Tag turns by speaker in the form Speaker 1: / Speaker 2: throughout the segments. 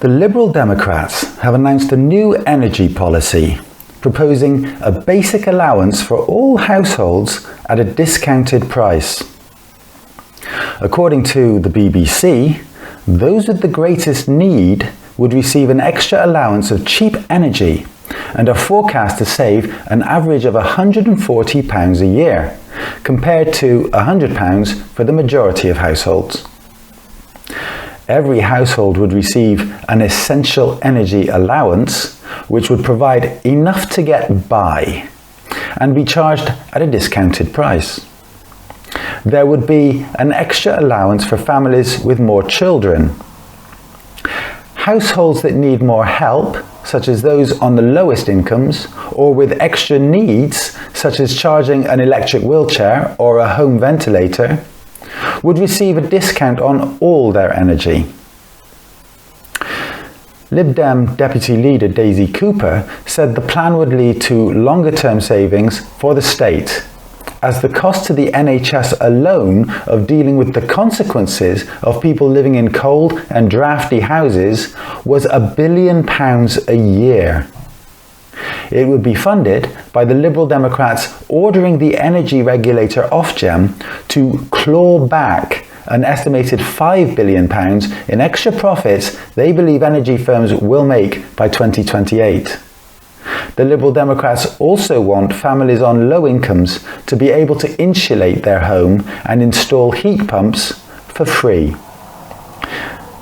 Speaker 1: The Liberal Democrats have announced a new energy policy, proposing a basic allowance for all households at a discounted price. According to the BBC, those with the greatest need would receive an extra allowance of cheap energy and are forecast to save an average of £140 a year, compared to £100 for the majority of households. Every household would receive an essential energy allowance, which would provide enough to get by and be charged at a discounted price. There would be an extra allowance for families with more children. Households that need more help, such as those on the lowest incomes, or with extra needs, such as charging an electric wheelchair or a home ventilator, would receive a discount on all their energy. Lib Dem Deputy Leader Daisy Cooper said the plan would lead to longer-term savings for the state, as the cost to the NHS alone of dealing with the consequences of people living in cold and drafty houses was £1 billion a year. It would be funded by the Liberal Democrats ordering the energy regulator Ofgem to claw back an estimated £5 billion in extra profits they believe energy firms will make by 2028. The Liberal Democrats also want families on low incomes to be able to insulate their home and install heat pumps for free.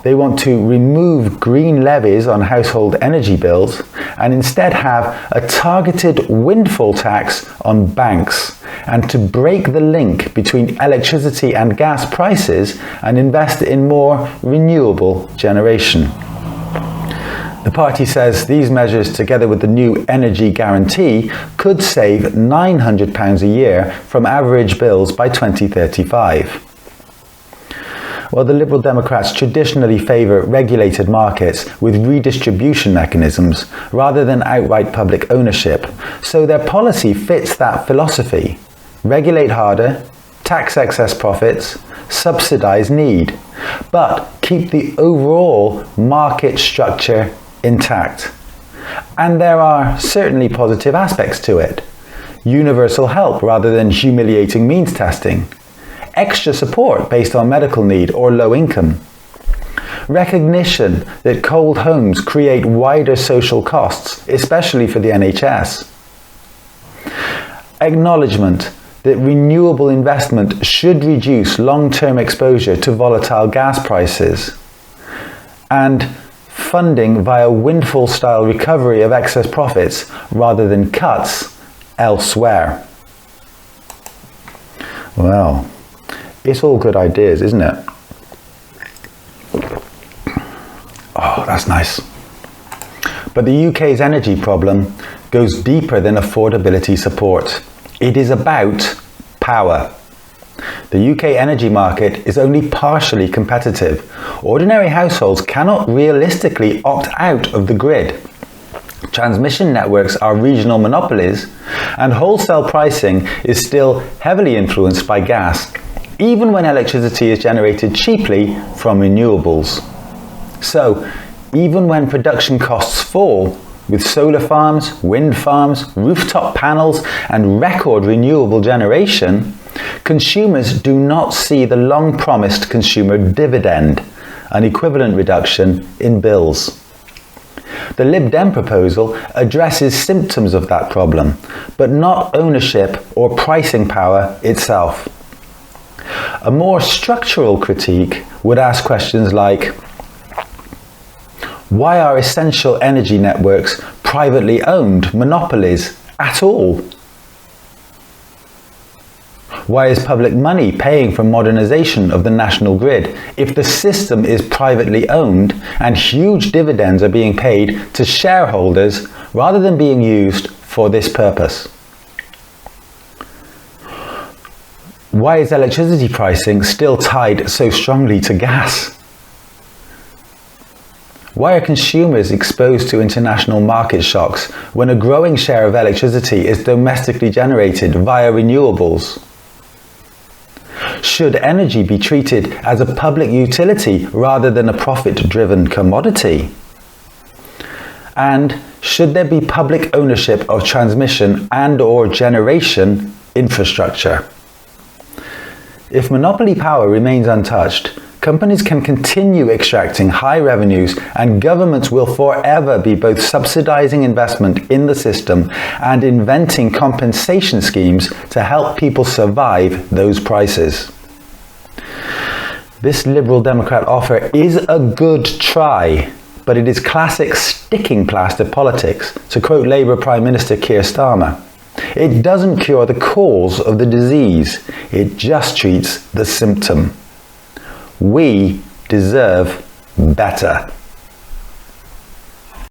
Speaker 1: They want to remove green levies on household energy bills and instead have a targeted windfall tax on banks, and to break the link between electricity and gas prices and invest in more renewable generation. The party says these measures, together with the new energy guarantee, could save £900 a year from average bills by 2035. Well, the Liberal Democrats traditionally favour regulated markets with redistribution mechanisms rather than outright public ownership, so their policy fits that philosophy. Regulate harder, tax excess profits, subsidise need, but keep the overall market structure intact. And there are certainly positive aspects to it. Universal help rather than humiliating means testing. Extra support based on medical need or low income. Recognition that cold homes create wider social costs, especially for the NHS. Acknowledgement that renewable investment should reduce long-term exposure to volatile gas prices. And funding via windfall-style recovery of excess profits rather than cuts elsewhere. Well, it's all good ideas, isn't it? Oh, that's nice. But the UK's energy problem goes deeper than affordability support. It is about power. The UK energy market is only partially competitive. Ordinary households cannot realistically opt out of the grid. Transmission networks are regional monopolies, and wholesale pricing is still heavily influenced by gas, even when electricity is generated cheaply from renewables. So, even when production costs fall, with solar farms, wind farms, rooftop panels, and record renewable generation, consumers do not see the long-promised consumer dividend, an equivalent reduction in bills. The Lib Dem proposal addresses symptoms of that problem, but not ownership or pricing power itself. A more structural critique would ask questions like, why are essential energy networks privately owned monopolies at all? Why is public money paying for modernisation of the national grid if the system is privately owned and huge dividends are being paid to shareholders rather than being used for this purpose? Why is electricity pricing still tied so strongly to gas? Why are consumers exposed to international market shocks when a growing share of electricity is domestically generated via renewables? Should energy be treated as a public utility rather than a profit-driven commodity? And should there be public ownership of transmission and/or generation infrastructure? If monopoly power remains untouched, companies can continue extracting high revenues, and governments will forever be both subsidizing investment in the system and inventing compensation schemes to help people survive those prices. This Liberal Democrat offer is a good try, but it is classic sticking plaster politics, to quote Labour Prime Minister Keir Starmer. It doesn't cure the cause of the disease, it just treats the symptom. We deserve better.